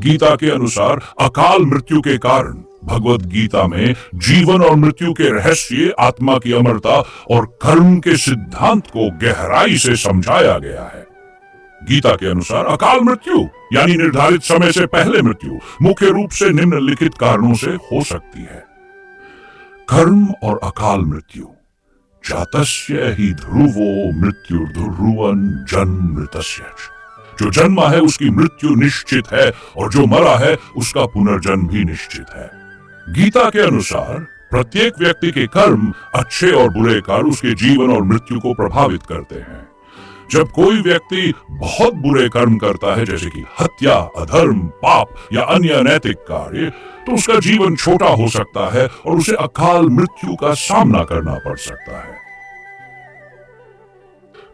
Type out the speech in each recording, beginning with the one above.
गीता के अनुसार अकाल मृत्यु के कारण भगवत गीता में जीवन और मृत्यु के रहस्य, आत्मा की अमरता और कर्म के सिद्धांत को गहराई से समझाया गया है। गीता के अनुसार अकाल मृत्यु यानी निर्धारित समय से पहले मृत्यु मुख्य रूप से निम्नलिखित कारणों से हो सकती है। कर्म और अकाल मृत्यु। जातस्य ही ध्रुवो मृत्युर्ध्रुवन् जन्मृतस्य। जो जन्मा है उसकी मृत्यु निश्चित है और जो मरा है उसका पुनर्जन्म भी निश्चित है। गीता के अनुसार प्रत्येक व्यक्ति के कर्म, अच्छे और बुरे कार्य, उसके जीवन और मृत्यु को प्रभावित करते हैं। जब कोई व्यक्ति बहुत बुरे कर्म करता है, जैसे कि हत्या, अधर्म, पाप या अन्य अनैतिक कार्य, तो उसका जीवन छोटा हो सकता है और उसे अकाल मृत्यु का सामना करना पड़ सकता है।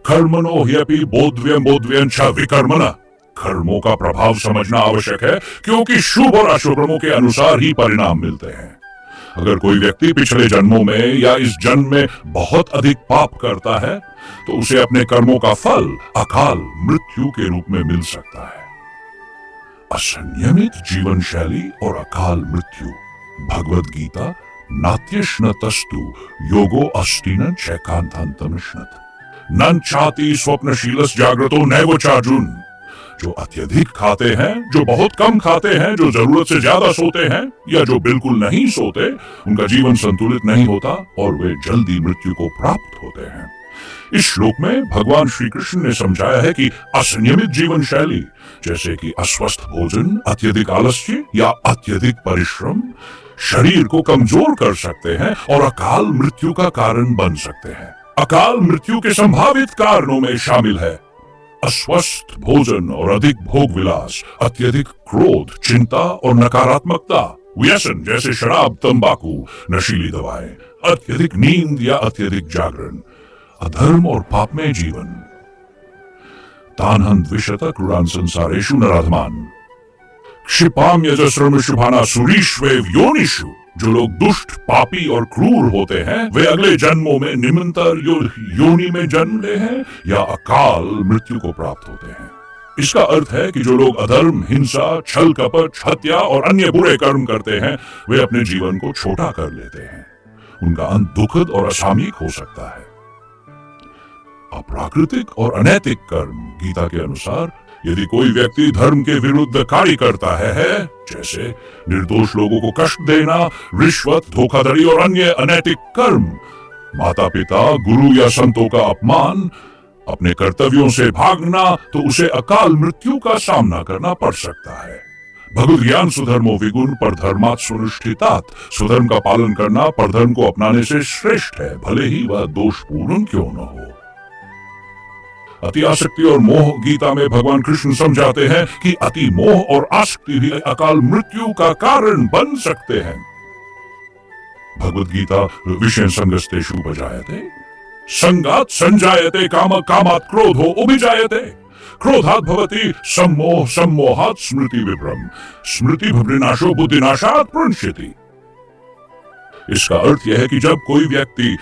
कर्मणो ह्यपि बोधव्यम बोधव्यं च विकर्मणः। कर्मों का प्रभाव समझना आवश्यक है क्योंकि शुभ और अशुभ कर्मों के अनुसार ही परिणाम मिलते हैं। अगर कोई व्यक्ति पिछले जन्मों में या इस जन्म में बहुत अधिक पाप करता है तो उसे अपने कर्मों का फल अकाल मृत्यु के रूप में मिल सकता है। असंयमित जीवन शैली और अकाल मृत्यु। भगवद गीता नात्यश्नतस्तु योगो अस्तिन चैकांतांतमिश्नत नन चाति स्वप्नशीलस जागृतो नैव चार्जुन। जो अत्यधिक खाते हैं, जो बहुत कम खाते हैं, जो जरूरत से ज्यादा सोते हैं या जो बिल्कुल नहीं सोते, उनका जीवन संतुलित नहीं होता और वे जल्दी मृत्यु को प्राप्त होते हैं। इस श्लोक में भगवान श्री कृष्ण ने समझाया है कि असंयमित जीवन शैली जैसे कि अस्वस्थ भोजन, अत्यधिक आलस्य या अत्यधिक परिश्रम शरीर को कमजोर कर सकते हैं और अकाल मृत्यु का कारण बन सकते हैं। अकाल मृत्यु के संभावित कारणों में शामिल है अस्वस्थ भोजन और अधिक भोग विलास, अत्यधिक क्रोध, चिंता और नकारात्मकता, व्यसन जैसे शराब, तंबाकू, नशीली दवाएं, अत्यधिक नींद या अत्यधिक जागरण, अधर्म और पापमय जीवन। तानहं द्विशत क्रूरान् संसारेषु नराधमान् क्षिपाम यजस्रम शुभाना सुरीष्वेव योनिषु। जो लोग दुष्ट, पापी और क्रूर होते हैं वे अगले जन्मों में निम्नतर योनि में जन्म ले हैं या अकाल मृत्यु को प्राप्त होते हैं। इसका अर्थ है कि जो लोग अधर्म, हिंसा, छल कपट, हत्या और अन्य बुरे कर्म करते हैं वे अपने जीवन को छोटा कर लेते हैं। उनका अंत दुखद और असामयिक हो सकता है। अप्राकृतिक और अनैतिक कर्म। गीता के अनुसार यदि कोई व्यक्ति धर्म के विरुद्ध कार्य करता है जैसे निर्दोष लोगों को कष्ट देना, रिश्वत, धोखाधड़ी और अन्य अनैतिक कर्म, माता पिता, गुरु या संतों का अपमान, अपने कर्तव्यों से भागना, तो उसे अकाल मृत्यु का सामना करना पड़ सकता है। भगवद ज्ञान सुधर्मो विगुण परधर्मात् सुनिष्ठितात्। सुधर्म का पालन करना परधर्म को अपनाने से श्रेष्ठ है, भले ही वह दोषपूर्ण क्यों न हो। अति आसक्ति और मोह। गीता में भगवान कृष्ण समझाते हैं कि अति मोह और आसक्ति भी अकाल मृत्यु का कारण बन सकते हैं। भगवद गीता विषय संगस्तेषु उपजायते संगात् संजायते काम कामात् क्रोधो अभिजायते क्रोधात् भवति सम्मोह सम्मोहात् स्मृति विभ्रम स्मृति विनाशो बुद्धिनाशात् प्रणश्यति। इसका अर्थ यह है कि जब कोई व्यक्ति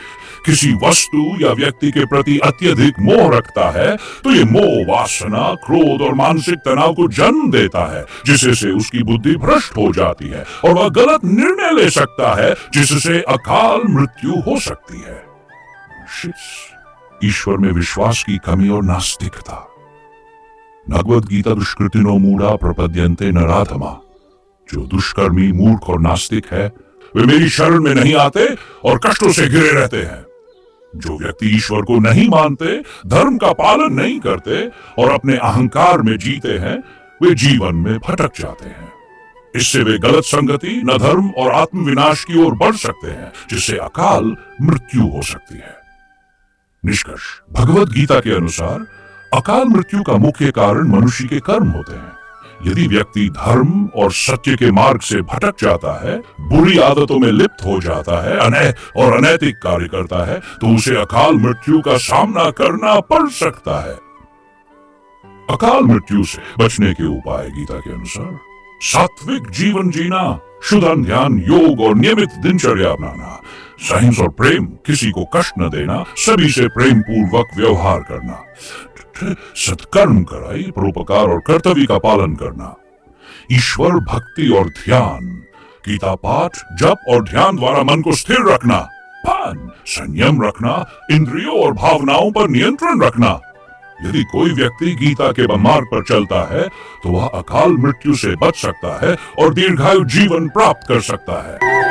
किसी वस्तु या व्यक्ति के प्रति अत्यधिक मोह रखता है तो ये मोह वासना, क्रोध और मानसिक तनाव को जन्म देता है, जिससे उसकी बुद्धि भ्रष्ट हो जाती है और वह गलत निर्णय ले सकता है, जिससे अकाल मृत्यु हो सकती है। ईश्वर में विश्वास की कमी और नास्तिकता। भगवद गीता दुष्कृतिनो मूढ़ा प्रपद्यन्ते नराधमा। जो दुष्कर्मी, मूर्ख और नास्तिक है वे मेरी शरण में नहीं आते और कष्टों से घिरे रहते हैं। जो व्यक्ति ईश्वर को नहीं मानते, धर्म का पालन नहीं करते और अपने अहंकार में जीते हैं वे जीवन में भटक जाते हैं। इससे वे गलत संगति, न धर्म और आत्मविनाश की ओर बढ़ सकते हैं, जिससे अकाल मृत्यु हो सकती है। निष्कर्ष, भगवद गीता के अनुसार अकाल मृत्यु का मुख्य कारण मनुष्य के कर्म होते हैं। यदि व्यक्ति धर्म और सत्य के मार्ग से भटक जाता है, बुरी आदतों में लिप्त हो जाता है, और अनैतिक कार्य करता है, तो उसे अकाल मृत्यु का सामना करना पड़ सकता है। अकाल मृत्यु से बचने के उपाय गीता के अनुसार सात्विक जीवन जीना, शुद्ध ध्यान, योग और नियमित दिनचर्या अपनाना, सहिंसा और प्रेम, किसी को कष्ट न देना, सभी से प्रेम पूर्वक व्यवहार करना, सत्कर्म कराई, परोपकार और कर्तव्य का पालन करना, ईश्वर भक्ति और ध्यान, गीता पाठ, जप और ध्यान द्वारा मन को स्थिर रखना, पान, संयम रखना, इंद्रियों और भावनाओं पर नियंत्रण रखना। यदि कोई व्यक्ति गीता के मार्ग पर चलता है तो वह अकाल मृत्यु से बच सकता है और दीर्घायु जीवन प्राप्त कर सकता है।